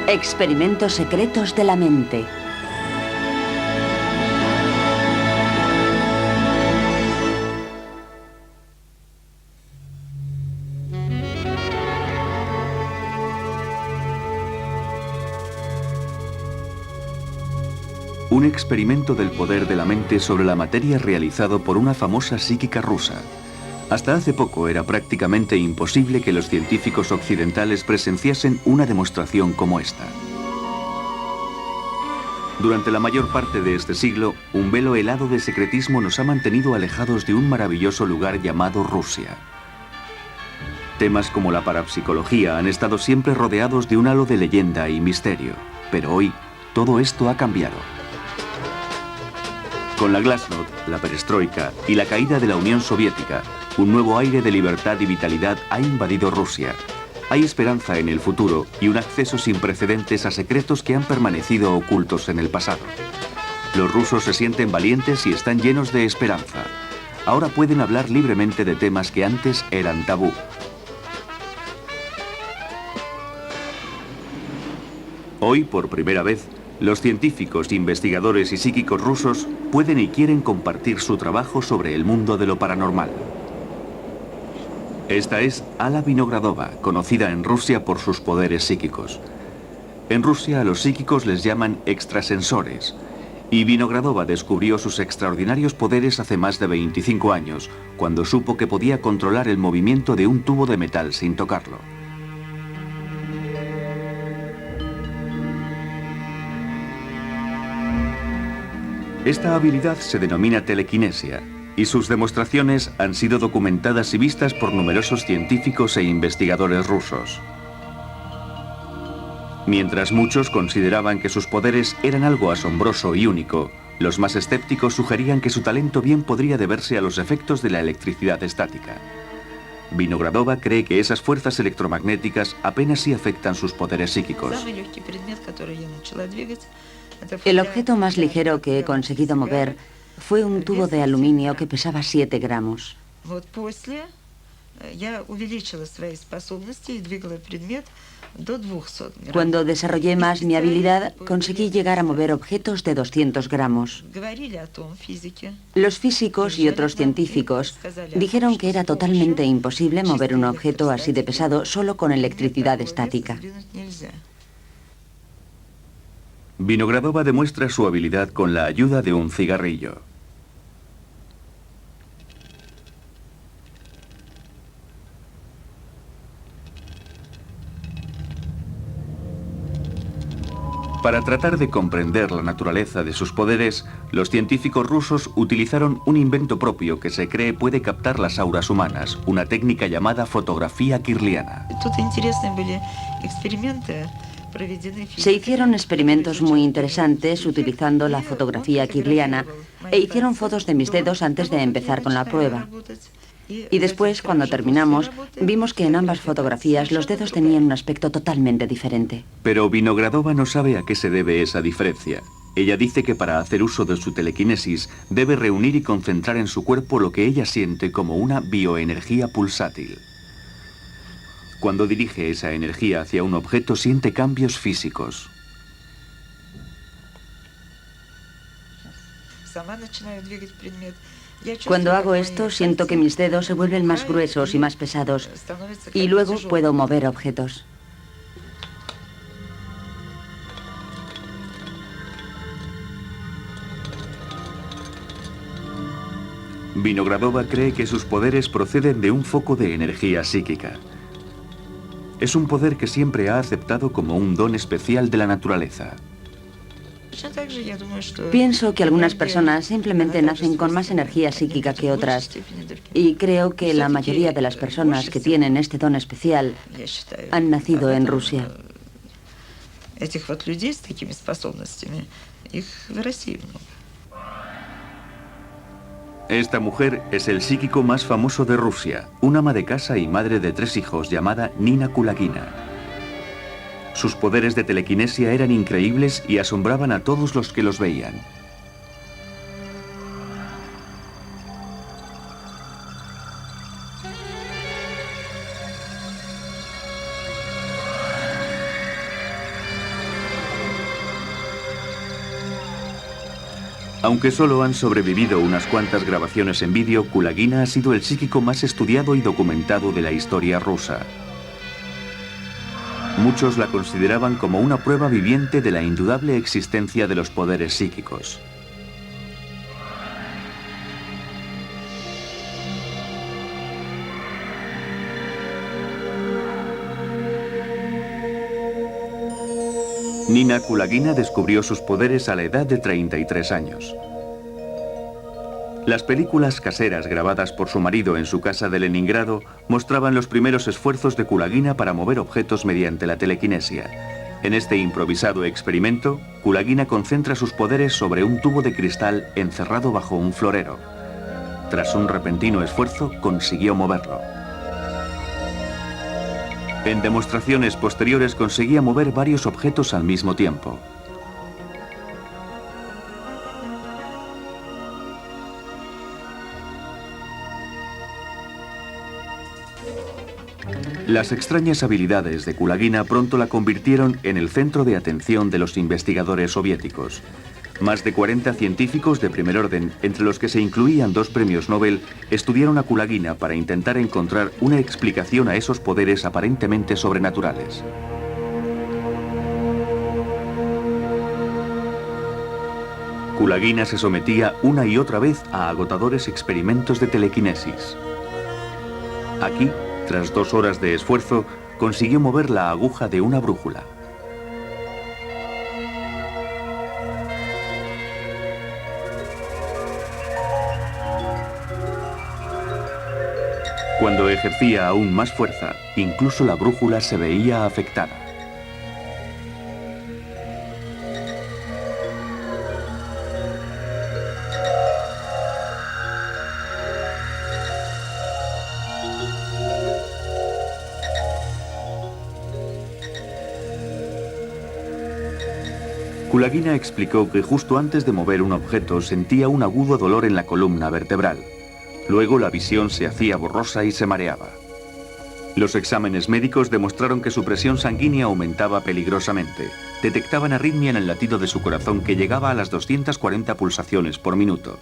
Experimentos secretos de la mente. Un experimento del poder de la mente sobre la materia realizado por una famosa psíquica rusa. Hasta hace poco era prácticamente imposible que los científicos occidentales presenciasen una demostración como esta. Durante la mayor parte de este siglo, un velo helado de secretismo nos ha mantenido alejados de un maravilloso lugar llamado Rusia. Temas como la parapsicología han estado siempre rodeados de un halo de leyenda y misterio, pero hoy todo esto ha cambiado. Con la Glasnost, la perestroika y la caída de la Unión Soviética, un nuevo aire de libertad y vitalidad ha invadido Rusia. Hay esperanza en el futuro y un acceso sin precedentes a secretos que han permanecido ocultos en el pasado. Los rusos se sienten valientes y están llenos de esperanza. Ahora pueden hablar libremente de temas que antes eran tabú. Hoy, por primera vez, los científicos, investigadores y psíquicos rusos pueden y quieren compartir su trabajo sobre el mundo de lo paranormal. Esta es Alla Vinogradova, conocida en Rusia por sus poderes psíquicos. En Rusia a los psíquicos les llaman extrasensores, y Vinogradova descubrió sus extraordinarios poderes hace más de 25 años, cuando supo que podía controlar el movimiento de un tubo de metal sin tocarlo. Esta habilidad se denomina telequinesia, y sus demostraciones han sido documentadas y vistas por numerosos científicos e investigadores rusos. Mientras muchos consideraban que sus poderes eran algo asombroso y único, los más escépticos sugerían que su talento bien podría deberse a los efectos de la electricidad estática. Vinogradova cree que esas fuerzas electromagnéticas apenas sí afectan sus poderes psíquicos. El objeto más ligero que he conseguido mover fue un tubo de aluminio que pesaba 7 gramos. Cuando desarrollé más mi habilidad, conseguí llegar a mover objetos de 200 gramos. Los físicos y otros científicos dijeron que era totalmente imposible mover un objeto así de pesado solo con electricidad estática. Vinogradova demuestra su habilidad con la ayuda de un cigarrillo. Para tratar de comprender la naturaleza de sus poderes, los científicos rusos utilizaron un invento propio que se cree puede captar las auras humanas, una técnica llamada fotografía kirliana. Se hicieron experimentos muy interesantes utilizando la fotografía kirliana e hicieron fotos de mis dedos antes de empezar con la prueba. Y después, cuando terminamos, vimos que en ambas fotografías los dedos tenían un aspecto totalmente diferente. Pero Vinogradova no sabe a qué se debe esa diferencia. Ella dice que para hacer uso de su telequinesis debe reunir y concentrar en su cuerpo lo que ella siente como una bioenergía pulsátil. Cuando dirige esa energía hacia un objeto, siente cambios físicos. Cuando hago esto, siento que mis dedos se vuelven más gruesos y más pesados, y luego puedo mover objetos. Vinogradova cree que sus poderes proceden de un foco de energía psíquica. Es un poder que siempre ha aceptado como un don especial de la naturaleza. Pienso que algunas personas simplemente nacen con más energía psíquica que otras, y creo que la mayoría de las personas que tienen este don especial han nacido en Rusia. Esta mujer es el psíquico más famoso de Rusia, una ama de casa y madre de 3 hijos llamada Nina Kulagina. Sus poderes de telequinesia eran increíbles y asombraban a todos los que los veían. Aunque solo han sobrevivido unas cuantas grabaciones en vídeo, Kulagina ha sido el psíquico más estudiado y documentado de la historia rusa. Muchos la consideraban como una prueba viviente de la indudable existencia de los poderes psíquicos. Nina Kulagina descubrió sus poderes a la edad de 33 años. Las películas caseras grabadas por su marido en su casa de Leningrado mostraban los primeros esfuerzos de Kulagina para mover objetos mediante la telequinesia. En este improvisado experimento, Kulagina concentra sus poderes sobre un tubo de cristal encerrado bajo un florero. Tras un repentino esfuerzo, consiguió moverlo. En demostraciones posteriores conseguía mover varios objetos al mismo tiempo. Las extrañas habilidades de Kulagina pronto la convirtieron en el centro de atención de los investigadores soviéticos. Más de 40 científicos de primer orden, entre los que se incluían 2 premios Nobel, estudiaron a Kulagina para intentar encontrar una explicación a esos poderes aparentemente sobrenaturales. Kulagina se sometía una y otra vez a agotadores experimentos de telequinesis. Aquí, tras 2 horas de esfuerzo, consiguió mover la aguja de una brújula. Cuando ejercía aún más fuerza, incluso la brújula se veía afectada. Kulagina explicó que justo antes de mover un objeto sentía un agudo dolor en la columna vertebral. Luego la visión se hacía borrosa y se mareaba. Los exámenes médicos demostraron que su presión sanguínea aumentaba peligrosamente. Detectaban arritmia en el latido de su corazón que llegaba a las 240 pulsaciones por minuto.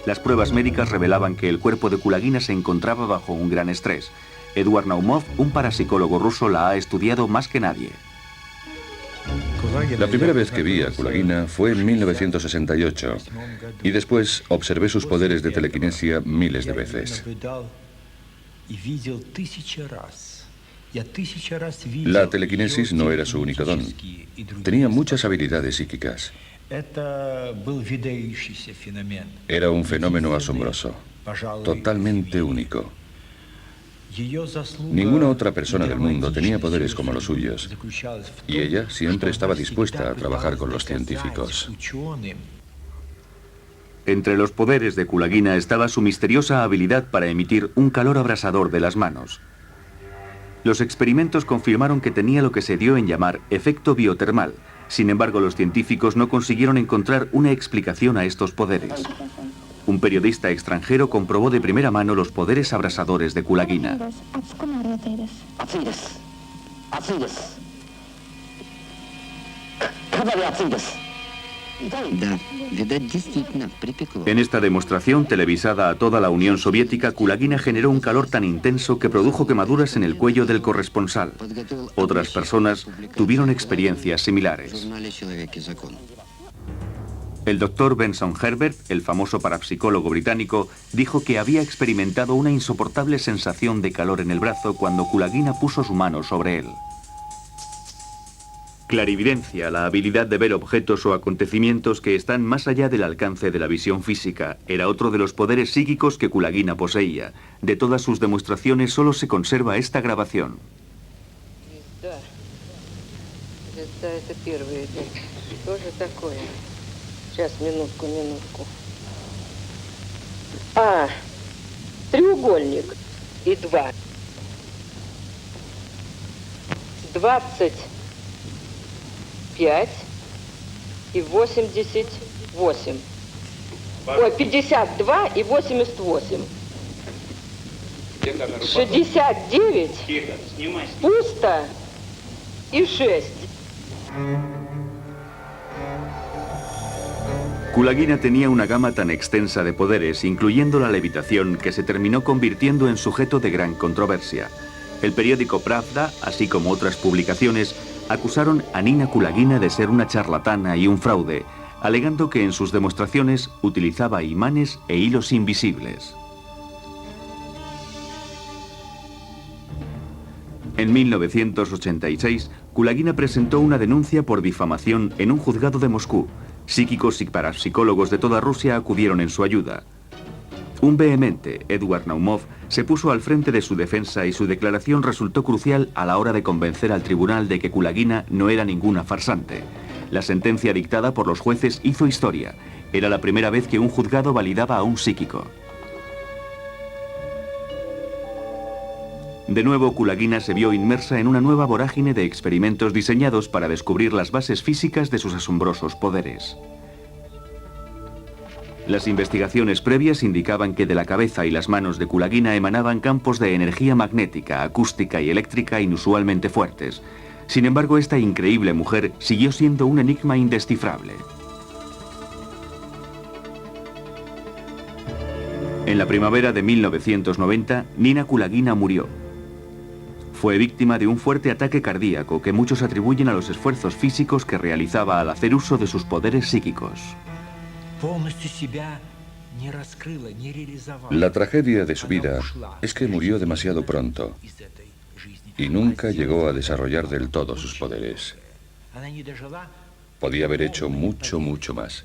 Las pruebas médicas revelaban que el cuerpo de Kulagina se encontraba bajo un gran estrés. Eduard Naumov, un parapsicólogo ruso, la ha estudiado más que nadie. La primera vez que vi a Kulagina fue en 1968 y después observé sus poderes de telequinesia miles de veces. La telequinesis no era su único don. Tenía muchas habilidades psíquicas. Era un fenómeno asombroso, totalmente único. Ninguna otra persona del mundo tenía poderes como los suyos, y ella siempre estaba dispuesta a trabajar con los científicos. Entre los poderes de Kulagina estaba su misteriosa habilidad para emitir un calor abrasador de las manos. Los experimentos confirmaron que tenía lo que se dio en llamar efecto biotermal. Sin embargo, los científicos no consiguieron encontrar una explicación a estos poderes. Un periodista extranjero comprobó de primera mano los poderes abrasadores de Kulagina. En esta demostración, televisada a toda la Unión Soviética, Kulagina generó un calor tan intenso que produjo quemaduras en el cuello del corresponsal. Otras personas tuvieron experiencias similares. El doctor Benson Herbert, el famoso parapsicólogo británico, dijo que había experimentado una insoportable sensación de calor en el brazo cuando Kulagina puso su mano sobre él. Clarividencia, la habilidad de ver objetos o acontecimientos que están más allá del alcance de la visión física, era otro de los poderes psíquicos que Kulagina poseía. De todas sus demostraciones solo se conserva esta grabación. Треугольник и 2. 25 и 88. Ой, 52 и 88. 69 пусто и 6. Kulagina tenía una gama tan extensa de poderes, incluyendo la levitación, que se terminó convirtiendo en sujeto de gran controversia. El periódico Pravda, así como otras publicaciones, acusaron a Nina Kulagina de ser una charlatana y un fraude, alegando que en sus demostraciones utilizaba imanes e hilos invisibles. En 1986, Kulagina presentó una denuncia por difamación en un juzgado de Moscú. Psíquicos y parapsicólogos de toda Rusia acudieron en su ayuda. Un vehemente Edward Naumov se puso al frente de su defensa y su declaración resultó crucial a la hora de convencer al tribunal de que Kulagina no era ninguna farsante. La sentencia dictada por los jueces hizo historia. Era la primera vez que un juzgado validaba a un psíquico. De nuevo, Kulagina se vio inmersa en una nueva vorágine de experimentos diseñados para descubrir las bases físicas de sus asombrosos poderes. Las investigaciones previas indicaban que de la cabeza y las manos de Kulagina emanaban campos de energía magnética, acústica y eléctrica inusualmente fuertes. Sin embargo, esta increíble mujer siguió siendo un enigma indescifrable. En la primavera de 1990, Nina Kulagina murió. Fue víctima de un fuerte ataque cardíaco que muchos atribuyen a los esfuerzos físicos que realizaba al hacer uso de sus poderes psíquicos. La tragedia de su vida es que murió demasiado pronto y nunca llegó a desarrollar del todo sus poderes. Podía haber hecho mucho, mucho más.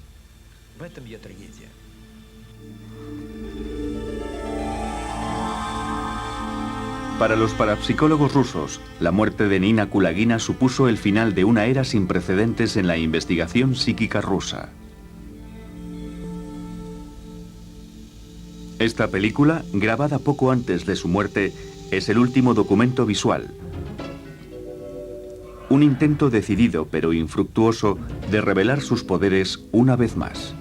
Para los parapsicólogos rusos, la muerte de Nina Kulagina supuso el final de una era sin precedentes en la investigación psíquica rusa. Esta película, grabada poco antes de su muerte, es el último documento visual. Un intento decidido pero infructuoso de revelar sus poderes una vez más.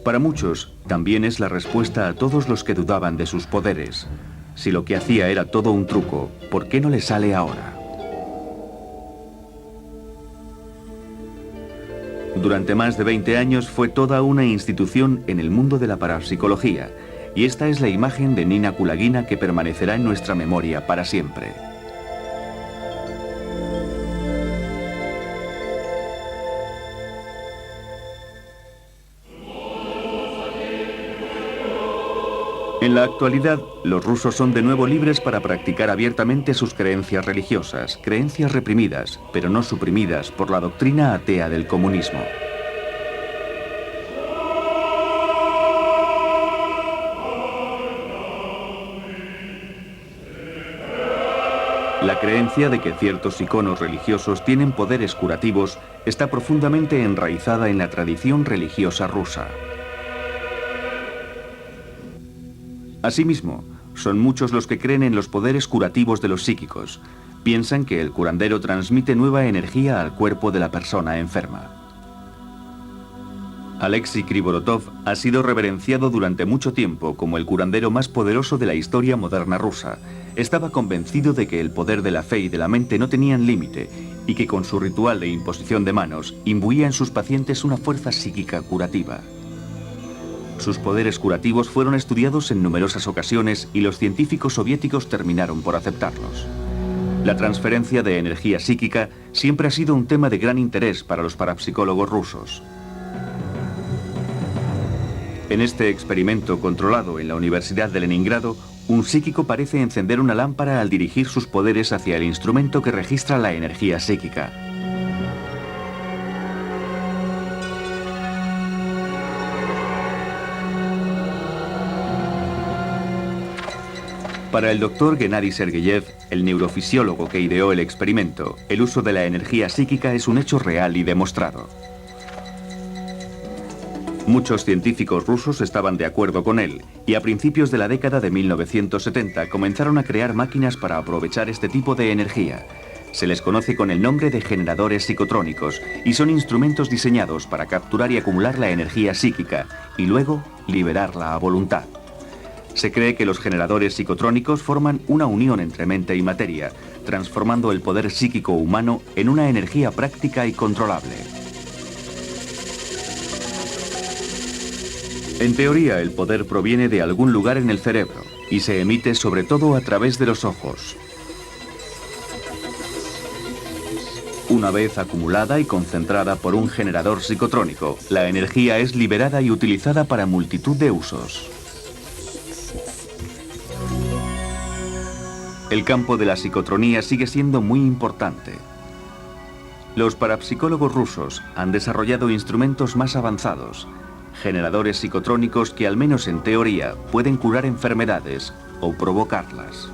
Para muchos, también es la respuesta a todos los que dudaban de sus poderes. Si lo que hacía era todo un truco, ¿por qué no le sale ahora? Durante más de 20 años fue toda una institución en el mundo de la parapsicología, y esta es la imagen de Nina Kulagina que permanecerá en nuestra memoria para siempre. En la actualidad, los rusos son de nuevo libres para practicar abiertamente sus creencias religiosas, creencias reprimidas, pero no suprimidas por la doctrina atea del comunismo. La creencia de que ciertos iconos religiosos tienen poderes curativos está profundamente enraizada en la tradición religiosa rusa. Asimismo, son muchos los que creen en los poderes curativos de los psíquicos. Piensan que el curandero transmite nueva energía al cuerpo de la persona enferma. Alexei Krivorotov ha sido reverenciado durante mucho tiempo como el curandero más poderoso de la historia moderna rusa. Estaba convencido de que el poder de la fe y de la mente no tenían límite y que con su ritual de imposición de manos imbuía en sus pacientes una fuerza psíquica curativa. Sus poderes curativos fueron estudiados en numerosas ocasiones y los científicos soviéticos terminaron por aceptarlos. La transferencia de energía psíquica siempre ha sido un tema de gran interés para los parapsicólogos rusos. En este experimento controlado en la Universidad de Leningrado, un psíquico parece encender una lámpara al dirigir sus poderes hacia el instrumento que registra la energía psíquica. Para el doctor Gennady Sergeyev, el neurofisiólogo que ideó el experimento, el uso de la energía psíquica es un hecho real y demostrado. Muchos científicos rusos estaban de acuerdo con él, y a principios de la década de 1970 comenzaron a crear máquinas para aprovechar este tipo de energía. Se les conoce con el nombre de generadores psicotrónicos, y son instrumentos diseñados para capturar y acumular la energía psíquica, y luego liberarla a voluntad. Se cree que los generadores psicotrónicos forman una unión entre mente y materia, transformando el poder psíquico humano en una energía práctica y controlable. En teoría, el poder proviene de algún lugar en el cerebro y se emite sobre todo a través de los ojos. Una vez acumulada y concentrada por un generador psicotrónico, la energía es liberada y utilizada para multitud de usos. El campo de la psicotronía sigue siendo muy importante. Los parapsicólogos rusos han desarrollado instrumentos más avanzados, generadores psicotrónicos que al menos en teoría pueden curar enfermedades o provocarlas.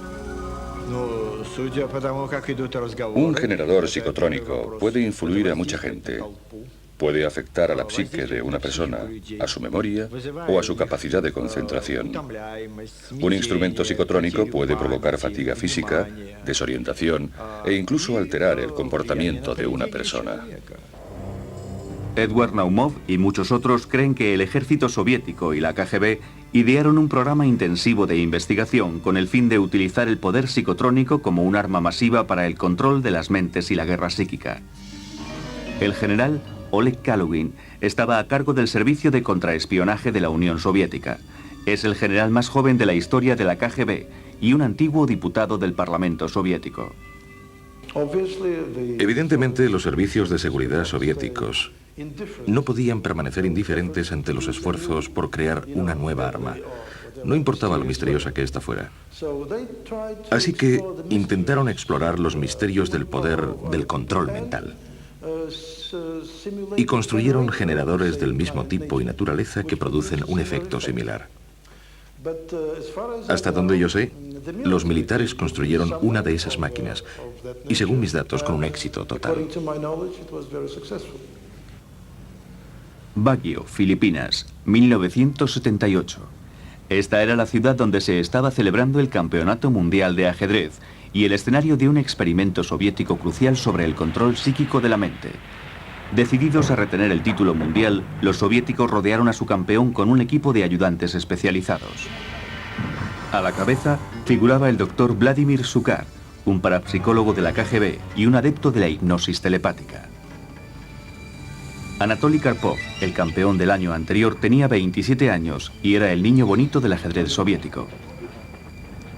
Un generador psicotrónico puede influir a mucha gente. Puede afectar a la psique de una persona, a su memoria o a su capacidad de concentración. Un instrumento psicotrónico puede provocar fatiga física, desorientación e incluso alterar el comportamiento de una persona. Edward Naumov y muchos otros creen que el ejército soviético y la KGB idearon un programa intensivo de investigación con el fin de utilizar el poder psicotrónico como un arma masiva para el control de las mentes y la guerra psíquica. El general Oleg Kalugin estaba a cargo del servicio de contraespionaje de la Unión Soviética. Es el general más joven de la historia de la KGB y un antiguo diputado del Parlamento soviético. Evidentemente, los servicios de seguridad soviéticos no podían permanecer indiferentes ante los esfuerzos por crear una nueva arma. No importaba lo misteriosa que ésta fuera. Así que intentaron explorar los misterios del poder del control mental. Y construyeron generadores del mismo tipo y naturaleza que producen un efecto similar. Hasta donde yo sé, los militares construyeron una de esas máquinas, y según mis datos, con un éxito total. Baguio, Filipinas, 1978. Esta era la ciudad donde se estaba celebrando el Campeonato Mundial de Ajedrez y el escenario de un experimento soviético crucial sobre el control psíquico de la mente. Decididos a retener el título mundial, los soviéticos rodearon a su campeón con un equipo de ayudantes especializados. A la cabeza figuraba el doctor Vladimir Sukar, un parapsicólogo de la KGB y un adepto de la hipnosis telepática. Anatoly Karpov, el campeón del año anterior, tenía 27 años y era el niño bonito del ajedrez soviético.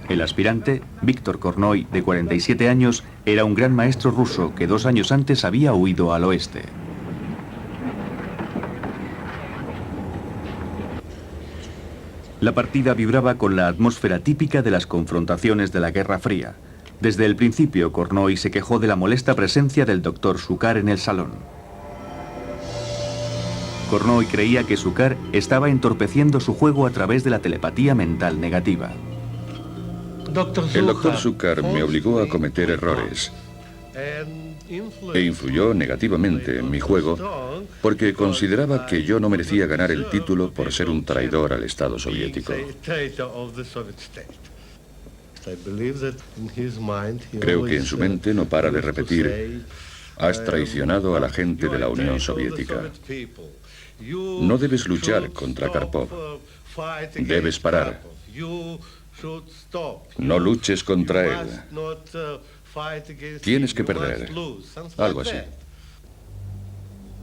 El aspirante, Víctor Kornoy, de 47 años, era un gran maestro ruso que 2 años antes había huido al oeste. La partida vibraba con la atmósfera típica de las confrontaciones de la Guerra Fría. Desde el principio, Kornoy se quejó de la molesta presencia del doctor Sukar en el salón. Kornoy creía que Sukar estaba entorpeciendo su juego a través de la telepatía mental negativa. El doctor Sukar me obligó a cometer errores e influyó negativamente en mi juego porque consideraba que yo no merecía ganar el título por ser un traidor al Estado soviético. Creo que en su mente no para de repetir: has traicionado a la gente de la Unión Soviética. No debes luchar contra Karpov. Debes parar. No luches contra él. Tienes que perder. Algo así.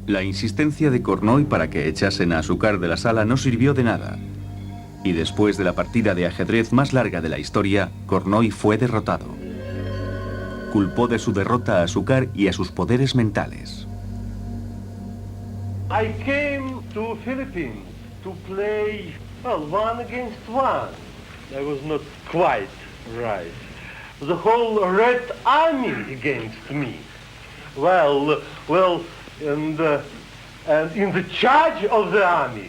La insistencia de Kornoy para que echasen a Sukar de la sala no sirvió de nada. Y después de la partida de ajedrez más larga de la historia, Kornoy fue derrotado. Culpó de su derrota a Sukar y a sus poderes mentales. I came to Philippines to play, well, 1 against 1. I was not quite right. The whole Red Army against me. Well, and in the charge of the army,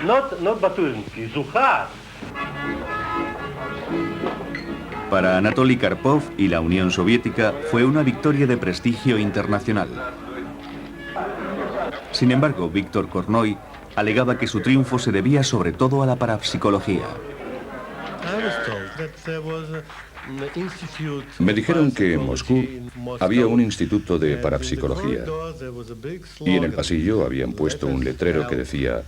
not Baturinsky, Zuhar. Para Anatoly Karpov y la Unión Soviética fue una victoria de prestigio internacional. Sin embargo, Víctor Kornoy alegaba que su triunfo se debía sobre todo a la parapsicología. Me dijeron que en Moscú había un instituto de parapsicología y en el pasillo habían puesto un letrero que decía: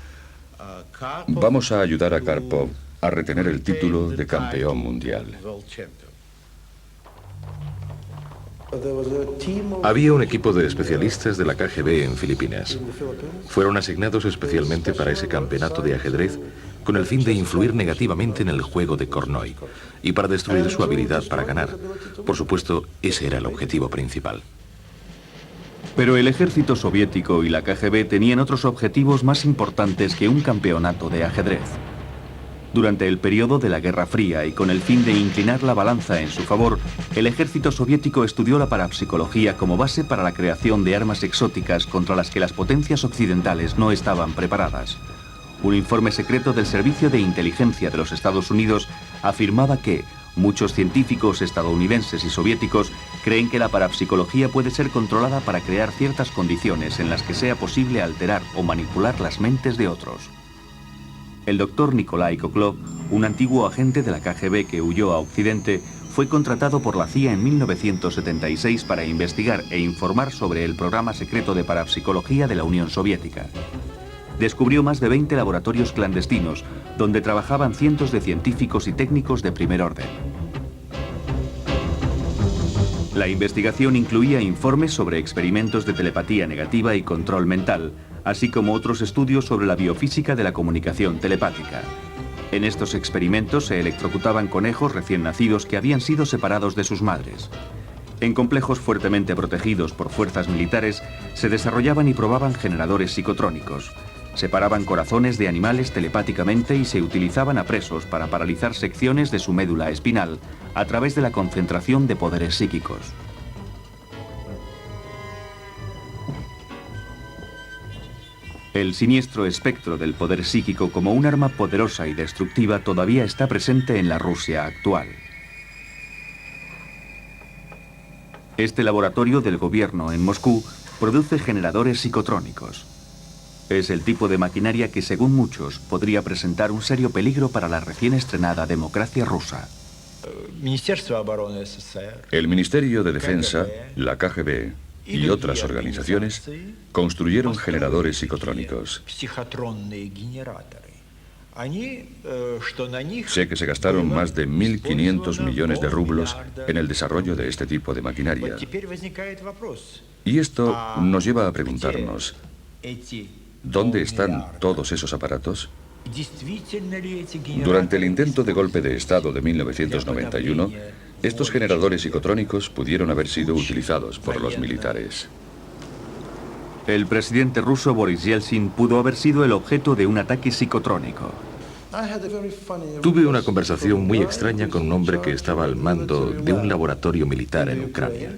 vamos a ayudar a Karpov a retener el título de campeón mundial. Había un equipo de especialistas de la KGB en Filipinas. Fueron asignados especialmente para ese campeonato de ajedrez con el fin de influir negativamente en el juego de Kornoy y para destruir su habilidad para ganar. Por supuesto, ese era el objetivo principal. Pero el ejército soviético y la KGB tenían otros objetivos más importantes que un campeonato de ajedrez. Durante el periodo de la Guerra Fría y con el fin de inclinar la balanza en su favor, el ejército soviético estudió la parapsicología como base para la creación de armas exóticas contra las que las potencias occidentales no estaban preparadas. Un informe secreto del Servicio de Inteligencia de los Estados Unidos afirmaba que muchos científicos estadounidenses y soviéticos creen que la parapsicología puede ser controlada para crear ciertas condiciones en las que sea posible alterar o manipular las mentes de otros. El doctor Nikolai Koklov, un antiguo agente de la KGB que huyó a Occidente, fue contratado por la CIA en 1976 para investigar e informar sobre el programa secreto de parapsicología de la Unión Soviética. Descubrió más de 20 laboratorios clandestinos, donde trabajaban cientos de científicos y técnicos de primer orden. La investigación incluía informes sobre experimentos de telepatía negativa y control mental, así como otros estudios sobre la biofísica de la comunicación telepática. En estos experimentos se electrocutaban conejos recién nacidos que habían sido separados de sus madres. En complejos fuertemente protegidos por fuerzas militares, se desarrollaban y probaban generadores psicotrónicos. Separaban corazones de animales telepáticamente y se utilizaban a presos para paralizar secciones de su médula espinal a través de la concentración de poderes psíquicos. El siniestro espectro del poder psíquico como un arma poderosa y destructiva todavía está presente en la Rusia actual. Este laboratorio del gobierno en Moscú produce generadores psicotrónicos. Es el tipo de maquinaria que, según muchos, podría presentar un serio peligro para la recién estrenada democracia rusa. El Ministerio de Defensa, la KGB y otras organizaciones construyeron generadores psicotrónicos. Sé que se gastaron más de 1.500 millones de rublos en el desarrollo de este tipo de maquinaria. Y esto nos lleva a preguntarnos, ¿dónde están todos esos aparatos? Durante el intento de golpe de Estado de 1991, estos generadores psicotrónicos pudieron haber sido utilizados por los militares. El presidente ruso Boris Yeltsin pudo haber sido el objeto de un ataque psicotrónico. Tuve una conversación muy extraña con un hombre que estaba al mando de un laboratorio militar en Ucrania.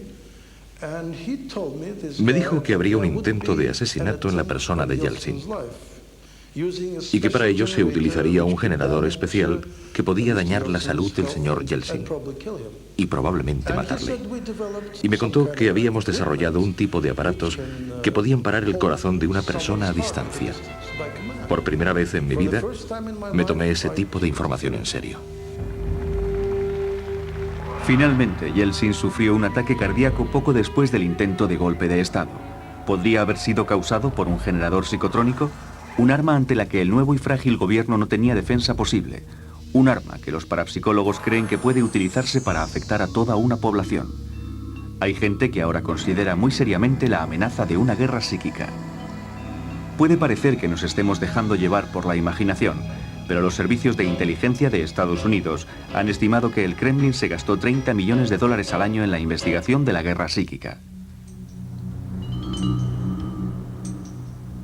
Me dijo que habría un intento de asesinato en la persona de Yeltsin y que para ello se utilizaría un generador especial que podía dañar la salud del señor Yeltsin y probablemente matarle. Y me contó que habíamos desarrollado un tipo de aparatos que podían parar el corazón de una persona a distancia. Por primera vez en mi vida me tomé ese tipo de información en serio. Finalmente, Yeltsin sufrió un ataque cardíaco poco después del intento de golpe de Estado. ¿Podría haber sido causado por un generador psicotrónico? Un arma ante la que el nuevo y frágil gobierno no tenía defensa posible. Un arma que los parapsicólogos creen que puede utilizarse para afectar a toda una población. Hay gente que ahora considera muy seriamente la amenaza de una guerra psíquica. Puede parecer que nos estemos dejando llevar por la imaginación, pero los servicios de inteligencia de Estados Unidos han estimado que el Kremlin se gastó $30 millones al año en la investigación de la guerra psíquica.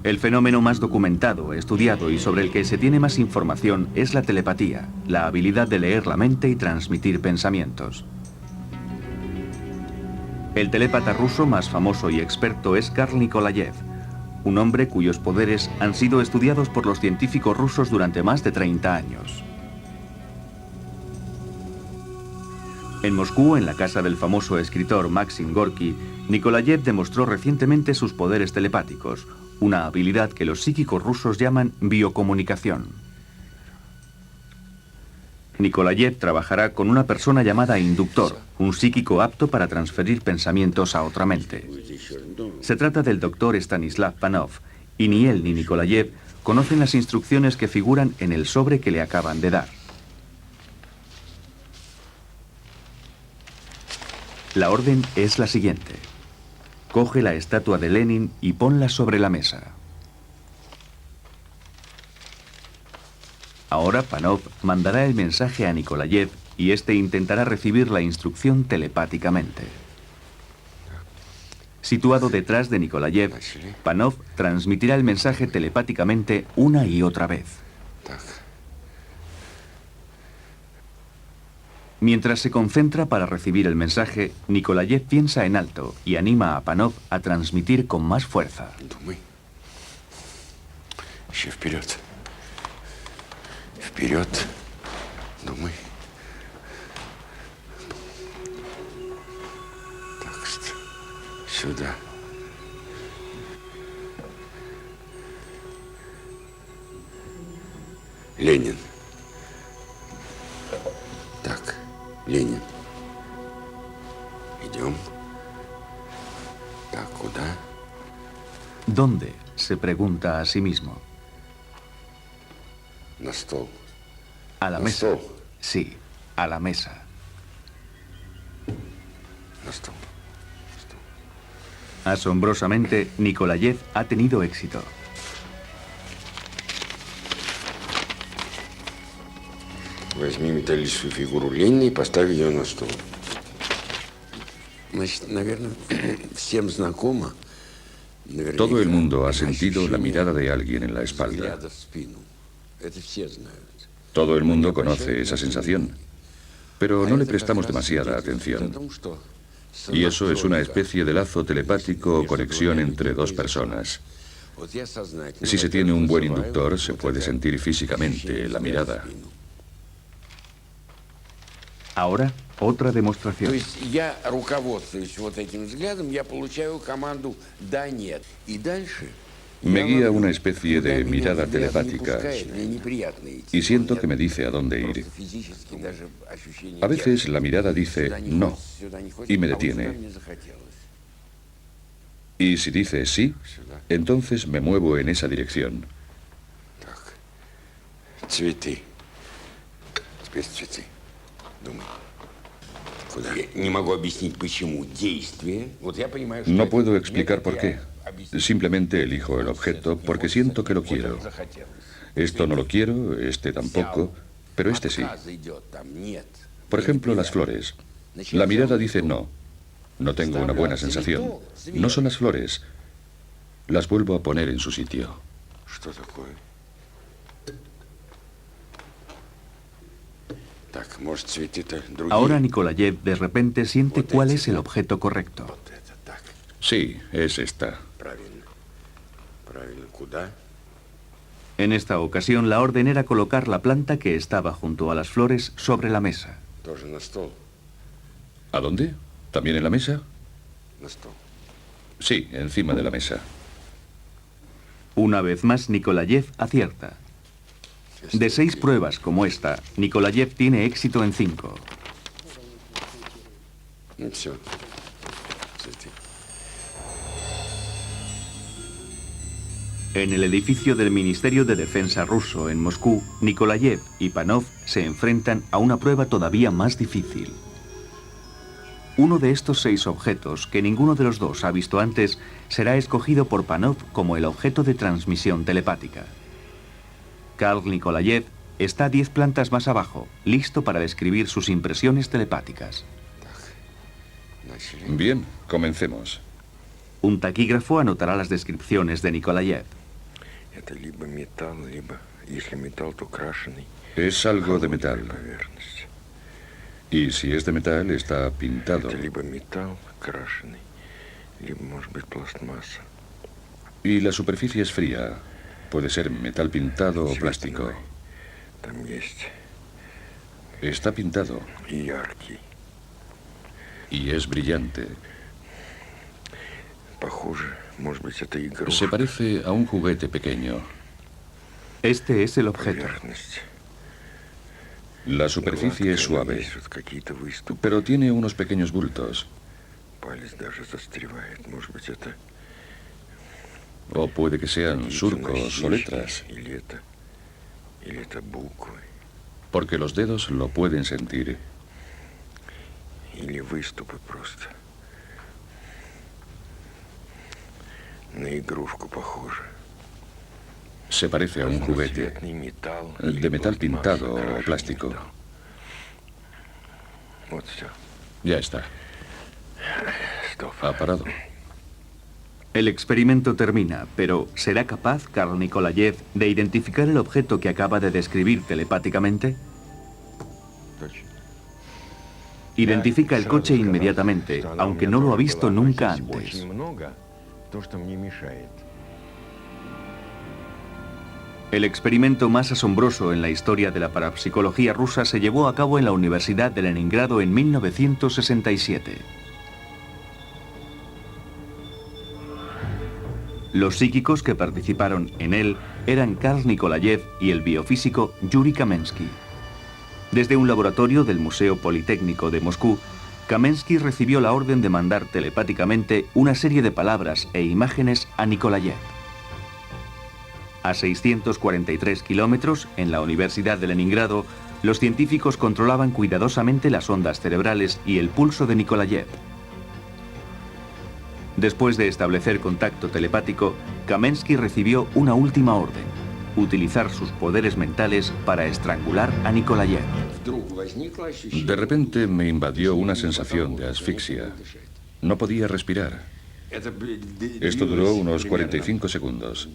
El fenómeno más documentado, estudiado y sobre el que se tiene más información es la telepatía, la habilidad de leer la mente y transmitir pensamientos. El telépata ruso más famoso y experto es Karl Nikolayev, un hombre cuyos poderes han sido estudiados por los científicos rusos durante más de 30 años. En Moscú, en la casa del famoso escritor Maxim Gorky, Nikolayev demostró recientemente sus poderes telepáticos, una habilidad que los psíquicos rusos llaman biocomunicación. Nikolayev trabajará con una persona llamada inductor, un psíquico apto para transferir pensamientos a otra mente. Se trata del doctor Stanislav Panov, y ni él ni Nikolayev conocen las instrucciones que figuran en el sobre que le acaban de dar. La orden es la siguiente. Coge la estatua de Lenin y ponla sobre la mesa. Ahora Panov mandará el mensaje a Nikolayev y este intentará recibir la instrucción telepáticamente. Situado detrás de Nikolayev, Panov transmitirá el mensaje telepáticamente una y otra vez. Mientras se concentra para recibir el mensaje, Nikolayev piensa en alto y anima a Panov a transmitir con más fuerza. Вперед. Думай. Так что сюда. Ленин. Так, Ленин. Идем. Так, куда? ¿Dónde? Se pregunta a sí mismo. На стол. A la mesa. Sí, a la mesa. На стол. Asombrosamente, Nikolayev ha tenido éxito. Возьми металлическую фигуру Ленина и поставь ее на стол. Значит, наверное, всем знакомо. Todo el mundo ha sentido la mirada de alguien en la espalda. Это все знают. Todo el mundo conoce esa sensación, pero no le prestamos demasiada atención. Y eso es una especie de lazo telepático o conexión entre dos personas. Si se tiene un buen inductor, se puede sentir físicamente la mirada. Ahora, otra demostración. То есть я руководствуюсь вот этим взглядом, я получаю команду «да», «нет». И дальше... Me guía una especie de mirada telepática y siento que me dice a dónde ir. A veces la mirada dice no y me detiene. Y si dice sí, entonces me muevo en esa dirección. Цветы. Теперь цветы. Думай. Куда? Я не могу объяснить, почему. Действие. Вот я понимаю, что... No puedo explicar por qué. Simplemente elijo el objeto porque siento que lo quiero. Esto no lo quiero, este tampoco, pero este sí. Por ejemplo, las flores. La mirada dice no. No tengo una buena sensación. No son las flores. Las vuelvo a poner en su sitio. Ahora Nikolayev de repente siente cuál es el objeto correcto. Sí, es esta. En esta ocasión, la orden era colocar la planta que estaba junto a las flores sobre la mesa. ¿A dónde? ¿También en la mesa? Sí, encima de la mesa. Una vez más, Nikolayev acierta. De 6 pruebas como esta, Nikolayev tiene éxito en 5. En el edificio del Ministerio de Defensa ruso en Moscú, Nikolayev y Panov se enfrentan a una prueba todavía más difícil. Uno de estos 6 objetos, que ninguno de los dos ha visto antes, será escogido por Panov como el objeto de transmisión telepática. Karl Nikolayev está 10 plantas más abajo, listo para describir sus impresiones telepáticas. Bien, comencemos. Un taquígrafo anotará las descripciones de Nikolayev. Es algo de metal. Y si es de metal, está pintado. Y la superficie es fría. Puede ser metal pintado o plástico. Está pintado. Y es brillante. Se parece a un juguete pequeño. Este es el objeto. La superficie es suave, pero tiene unos pequeños bultos. O puede que sean surcos o letras, porque los dedos lo pueden sentir. Se parece a un juguete de metal pintado o plástico. Ya está. Ha parado. El experimento termina, pero ¿será capaz Karl Nikolayev de identificar el objeto que acaba de describir telepáticamente? Identifica el coche inmediatamente, aunque no lo ha visto nunca antes. El experimento más asombroso en la historia de la parapsicología rusa se llevó a cabo en la Universidad de Leningrado en 1967. Los psíquicos que participaron en él eran Karl Nikolayev y el biofísico Yuri Kamensky. Desde un laboratorio del Museo Politécnico de Moscú, Kamensky recibió la orden de mandar telepáticamente una serie de palabras e imágenes a Nikolayev. A 643 kilómetros, en la Universidad de Leningrado, los científicos controlaban cuidadosamente las ondas cerebrales y el pulso de Nikolayev. Después de establecer contacto telepático, Kamensky recibió una última orden: utilizar sus poderes mentales para estrangular a Nikolayev. De repente me invadió una sensación de asfixia. No podía respirar. Esto duró unos 45 segundos.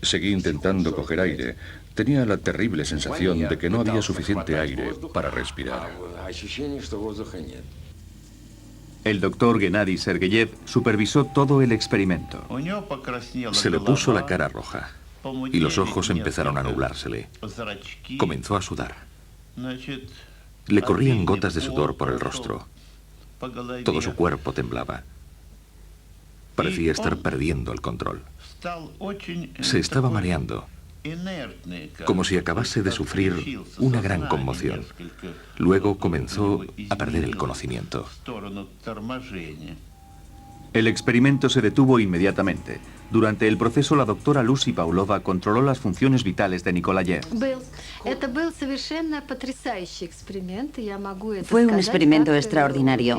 Seguí intentando coger aire. Tenía la terrible sensación de que no había suficiente aire para respirar. El doctor Gennady Sergeyev supervisó todo el experimento. Se le puso la cara roja y los ojos empezaron a nublársele. Comenzó a sudar. Le corrían gotas de sudor por el rostro. Todo su cuerpo temblaba. Parecía estar perdiendo el control. Se estaba mareando, como si acabase de sufrir una gran conmoción. Luego comenzó a perder el conocimiento. El experimento se detuvo inmediatamente. Durante el proceso, la doctora Lucy Pavlova controló las funciones vitales de Nikolayev. Fue un experimento extraordinario.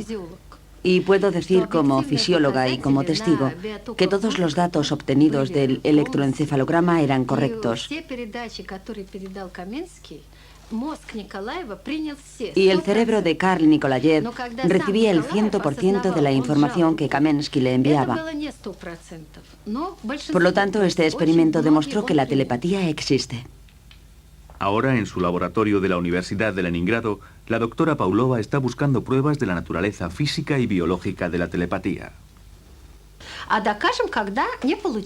Y puedo decir como fisióloga y como testigo que todos los datos obtenidos del electroencefalograma eran correctos. Y el cerebro de Karl Nikolayev recibía el 100% de la información que Kamensky le enviaba. Por lo tanto, este experimento demostró que la telepatía existe. Ahora, en su laboratorio de la Universidad de Leningrado, la doctora Pavlova está buscando pruebas de la naturaleza física y biológica de la telepatía.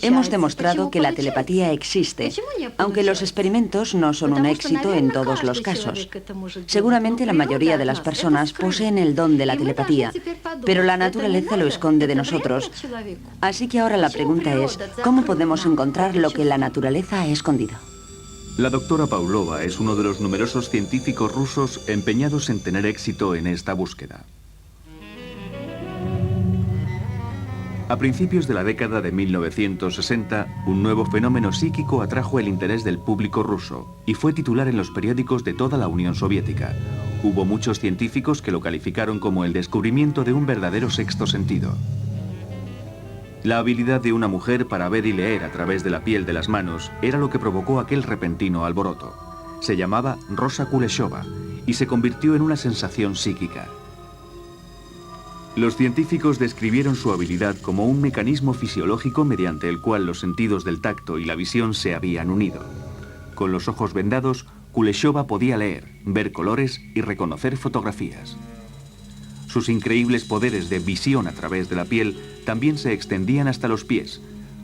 Hemos demostrado que la telepatía existe, aunque los experimentos no son un éxito en todos los casos. Seguramente la mayoría de las personas poseen el don de la telepatía, pero la naturaleza lo esconde de nosotros. Así que ahora la pregunta es, ¿cómo podemos encontrar lo que la naturaleza ha escondido? La doctora Pavlova es uno de los numerosos científicos rusos empeñados en tener éxito en esta búsqueda. A principios de la década de 1960, un nuevo fenómeno psíquico atrajo el interés del público ruso y fue titular en los periódicos de toda la Unión Soviética. Hubo muchos científicos que lo calificaron como el descubrimiento de un verdadero sexto sentido. La habilidad de una mujer para ver y leer a través de la piel de las manos era lo que provocó aquel repentino alboroto. Se llamaba Rosa Kuleshova y se convirtió en una sensación psíquica. Los científicos describieron su habilidad como un mecanismo fisiológico mediante el cual los sentidos del tacto y la visión se habían unido. Con los ojos vendados, Kuleshova podía leer, ver colores y reconocer fotografías. Sus increíbles poderes de visión a través de la piel también se extendían hasta los pies.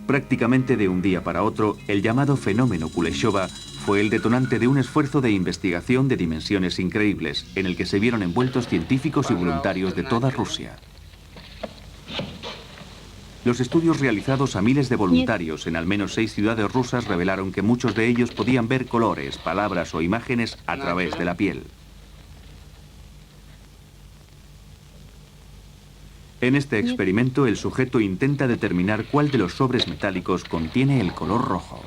Prácticamente de un día para otro, el llamado fenómeno Kuleshova fue el detonante de un esfuerzo de investigación de dimensiones increíbles, en el que se vieron envueltos científicos y voluntarios de toda Rusia. Los estudios realizados a miles de voluntarios en al menos 6 ciudades rusas revelaron que muchos de ellos podían ver colores, palabras o imágenes a través de la piel. En este experimento, el sujeto intenta determinar cuál de los sobres metálicos contiene el color rojo.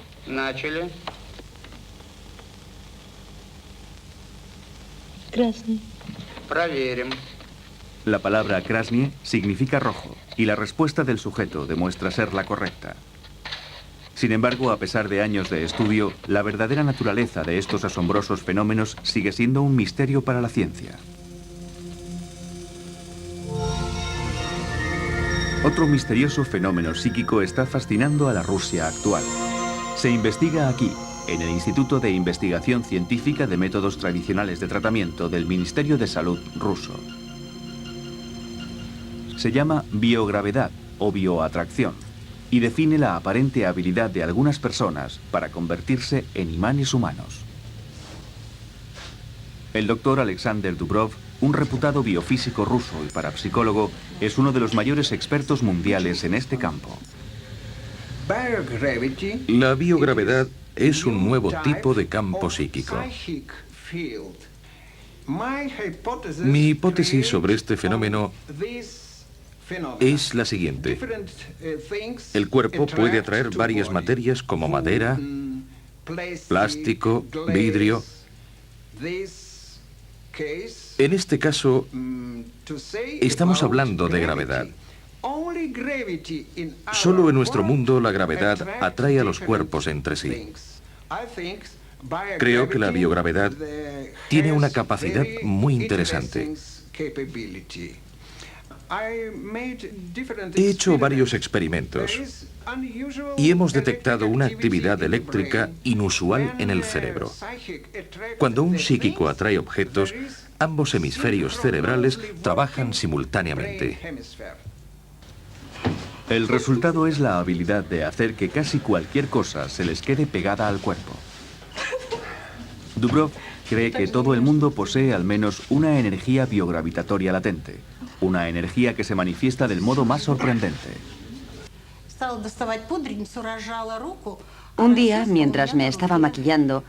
La palabra krasny significa rojo y la respuesta del sujeto demuestra ser la correcta. Sin embargo, a pesar de años de estudio, la verdadera naturaleza de estos asombrosos fenómenos sigue siendo un misterio para la ciencia. Otro misterioso fenómeno psíquico está fascinando a la Rusia actual. Se investiga aquí, en el Instituto de Investigación Científica de Métodos Tradicionales de Tratamiento del Ministerio de Salud ruso. Se llama biogravedad o bioatracción y define la aparente habilidad de algunas personas para convertirse en imanes humanos. El doctor Alexander Dubrov, un reputado biofísico ruso y parapsicólogo, es uno de los mayores expertos mundiales en este campo. La biogravedad es un nuevo tipo de campo psíquico. Mi hipótesis sobre este fenómeno es la siguiente. El cuerpo puede atraer varias materias como madera, plástico, vidrio. En este caso, estamos hablando de gravedad. Solo en nuestro mundo la gravedad atrae a los cuerpos entre sí. Creo que la biogravedad tiene una capacidad muy interesante. He hecho varios experimentos y hemos detectado una actividad eléctrica inusual en el cerebro. Cuando un psíquico atrae objetos, ambos hemisferios cerebrales trabajan simultáneamente. El resultado es la habilidad de hacer que casi cualquier cosa se les quede pegada al cuerpo. Dubrov cree que todo el mundo posee al menos una energía biogravitatoria latente, una energía que se manifiesta del modo más sorprendente. Un día, mientras me estaba maquillando,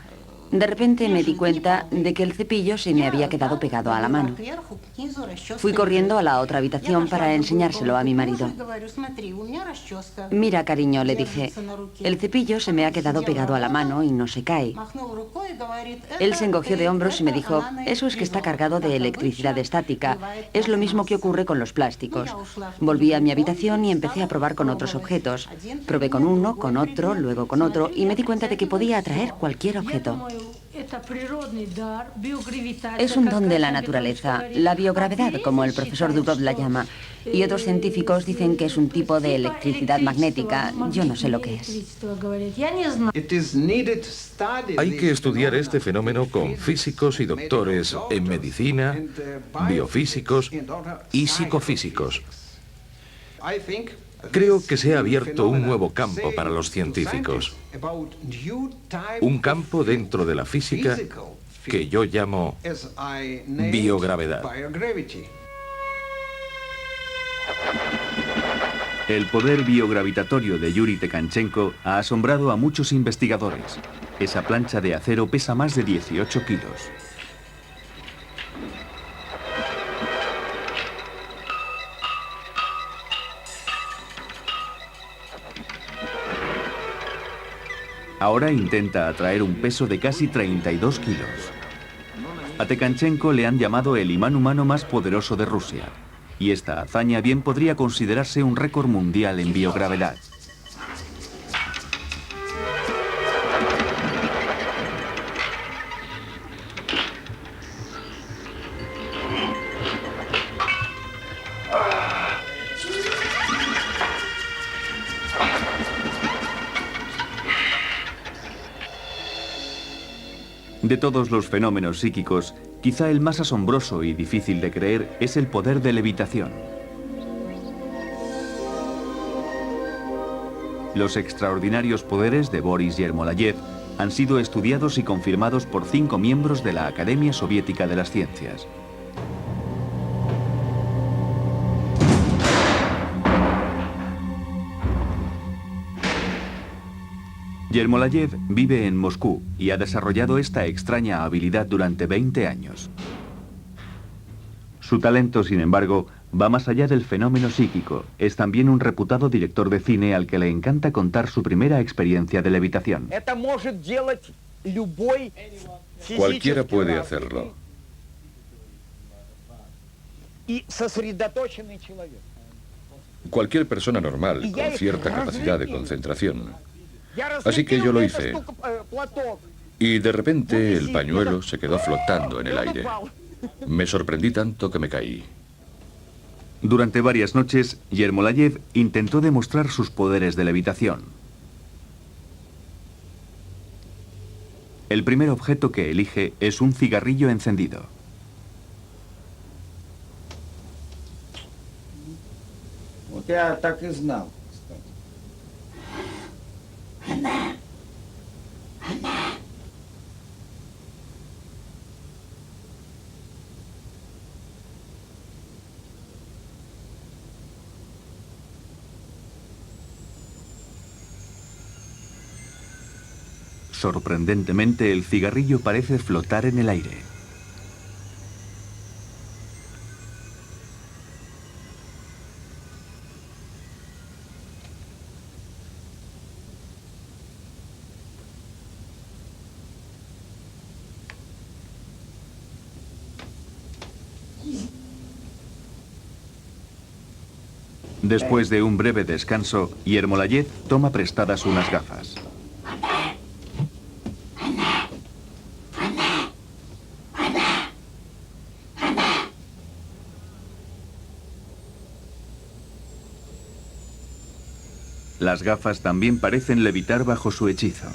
de repente me di cuenta de que el cepillo se me había quedado pegado a la mano. Fui corriendo a la otra habitación para enseñárselo a mi marido. Mira, cariño, le dije, el cepillo se me ha quedado pegado a la mano y no se cae. Él se encogió de hombros y me dijo, eso es que está cargado de electricidad estática. Es lo mismo que ocurre con los plásticos. Volví a mi habitación y empecé a probar con otros objetos. Probé con uno, con otro, luego con otro y me di cuenta de que podía atraer cualquier objeto. Es un don de la naturaleza, la biogravedad, como el profesor Dubrov la llama, y otros científicos dicen que es un tipo de electricidad magnética. Yo no sé lo que es. Hay que estudiar este fenómeno con físicos y doctores en medicina, biofísicos y psicofísicos. Creo que se ha abierto un nuevo campo para los científicos. Un campo dentro de la física que yo llamo biogravedad. El poder biogravitatorio de Yuri Tekanchenko ha asombrado a muchos investigadores. Esa plancha de acero pesa más de 18 kilos. Ahora intenta atraer un peso de casi 32 kilos. A Tekanchenko le han llamado el imán humano más poderoso de Rusia. Y esta hazaña bien podría considerarse un récord mundial en biogravedad. De todos los fenómenos psíquicos, quizá el más asombroso y difícil de creer es el poder de levitación. Los extraordinarios poderes de Boris Yermolayev han sido estudiados y confirmados por 5 miembros de la Academia Soviética de las Ciencias. Yermolayev vive en Moscú y ha desarrollado esta extraña habilidad durante 20 años. Su talento, sin embargo, va más allá del fenómeno psíquico. Es también un reputado director de cine al que le encanta contar su primera experiencia de levitación. Cualquiera puede hacerlo. Cualquier persona normal con cierta capacidad de concentración Así que yo lo hice. Y de repente el pañuelo se quedó flotando en el aire. Me sorprendí tanto que me caí. Durante varias noches, Yermolayev intentó demostrar sus poderes de levitación. El primer objeto que elige es un cigarrillo encendido. Я так и знал. Sorprendentemente, el cigarrillo parece flotar en el aire. Después de un breve descanso, Yermolayev toma prestadas unas gafas. Las gafas también parecen levitar bajo su hechizo.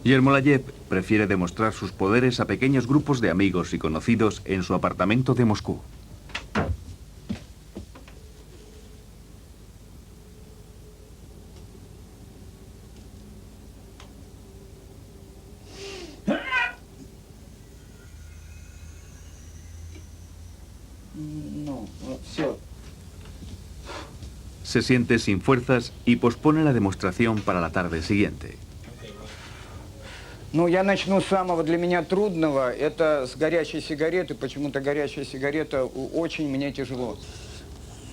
Yermolayev prefiere demostrar sus poderes a pequeños grupos de amigos y conocidos en su apartamento de Moscú. Se siente sin fuerzas y pospone la demostración para la tarde siguiente. Ну, я начну с самого для меня трудного. Это с горячей сигареты. Почему-то горячая сигарета очень мне тяжело.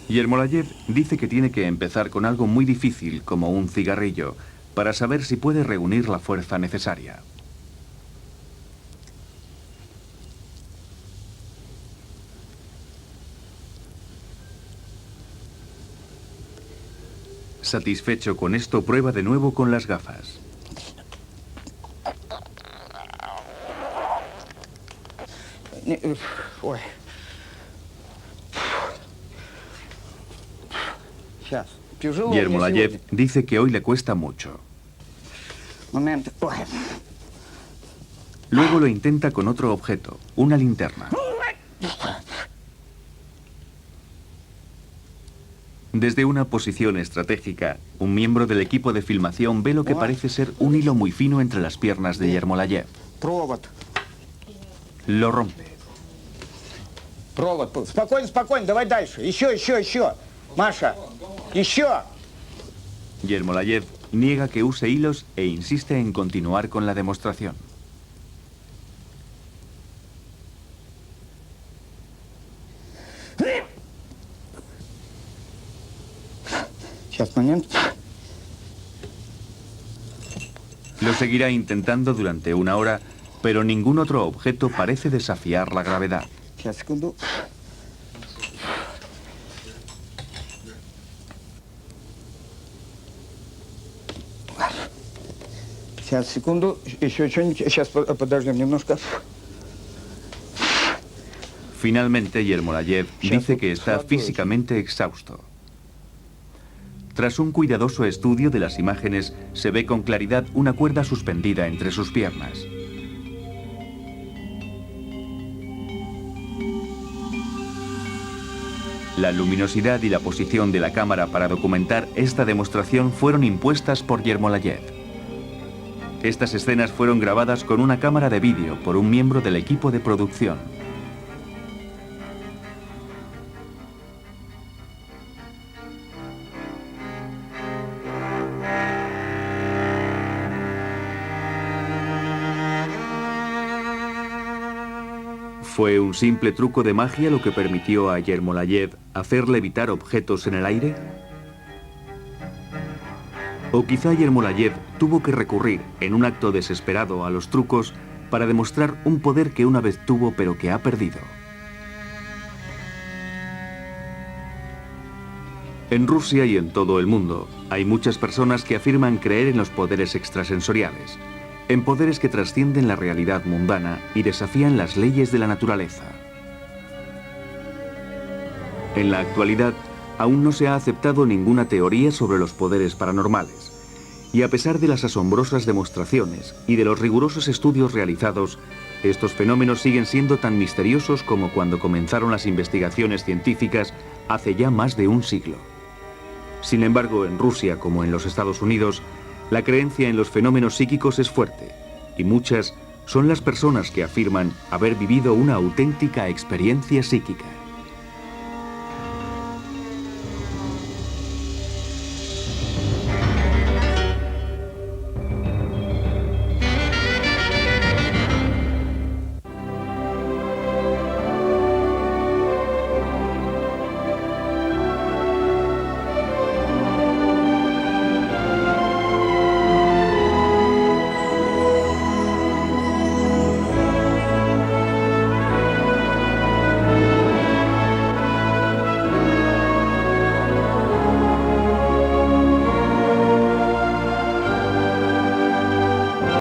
Yermolayev dice que tiene que empezar con algo muy difícil, como un cigarrillo, para saber si puede reunir la fuerza necesaria. Satisfecho con esto, prueba de nuevo con las gafas. Ой. Сейчас. Тяжело мне Yermolayev сегодня. dice que hoy le cuesta mucho. Момент. Ой. Luego lo intenta con otro objeto, una linterna. Desde una posición estratégica, un miembro del equipo de filmación ve lo que parece ser un hilo muy fino entre las piernas de Yermolayev. Провод. Lo rompe. Провод. Спокойно, спокойно. Давай дальше. Еще. Маша. Еще. Yermolayev niega que use hilos e insiste en continuar con la demostración. Сейчас, момент. Lo seguirá intentando durante una hora, pero ningún otro objeto parece desafiar la gravedad. Сейчас, секунду. Сейчас, секунду. Еще что-нибудь. Сейчас, подождем немножко. Finalmente, Yermolayev dice que está físicamente exhausto. Tras un cuidadoso estudio de las imágenes, se ve con claridad una cuerda suspendida entre sus piernas. La luminosidad y la posición de la cámara para documentar esta demostración fueron impuestas por Yermolayev. Estas escenas fueron grabadas con una cámara de vídeo por un miembro del equipo de producción. ¿Fue un simple truco de magia lo que permitió a Yermolayev hacer levitar objetos en el aire? O quizá Yermolayev tuvo que recurrir en un acto desesperado a los trucos para demostrar un poder que una vez tuvo pero que ha perdido. En Rusia y en todo el mundo hay muchas personas que afirman creer en los poderes extrasensoriales, en poderes que trascienden la realidad mundana y desafían las leyes de la naturaleza. En la actualidad, aún no se ha aceptado ninguna teoría sobre los poderes paranormales, y a pesar de las asombrosas demostraciones y de los rigurosos estudios realizados, estos fenómenos siguen siendo tan misteriosos como cuando comenzaron las investigaciones científicas hace ya más de un siglo. Sin embargo, en Rusia como en los Estados Unidos, la creencia en los fenómenos psíquicos es fuerte, y muchas son las personas que afirman haber vivido una auténtica experiencia psíquica.